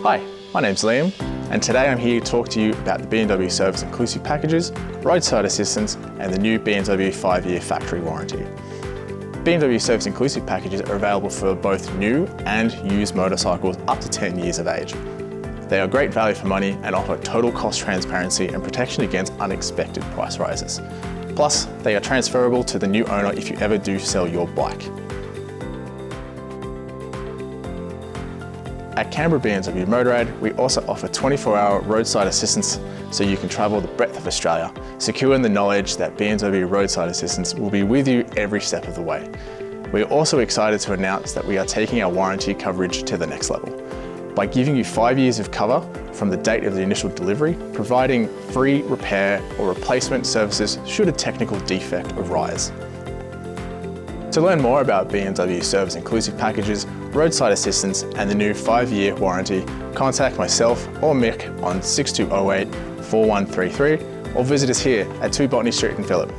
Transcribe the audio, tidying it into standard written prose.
Hi, my name's Liam, and today I'm here to talk to you about the BMW Service Inclusive Packages, roadside assistance, and the new BMW 5-year factory warranty. BMW Service Inclusive Packages are available for both new and used motorcycles up to 10 years of age. They are great value for money and offer total cost transparency and protection against unexpected price rises. Plus, they are transferable to the new owner if you ever do sell your bike. At Canberra BMW Motorrad, we also offer 24-hour roadside assistance so you can travel the breadth of Australia, secure in the knowledge that BMW Roadside Assistance will be with you every step of the way. We are also excited to announce that we are taking our warranty coverage to the next level by giving you 5 years of cover from the date of the initial delivery, providing free repair or replacement services should a technical defect arise. To learn more about BMW Service Inclusive Packages, roadside assistance and the new 5-year warranty, contact myself or Mick on 6208 4133 or visit us here at 2 Botany Street in Phillip.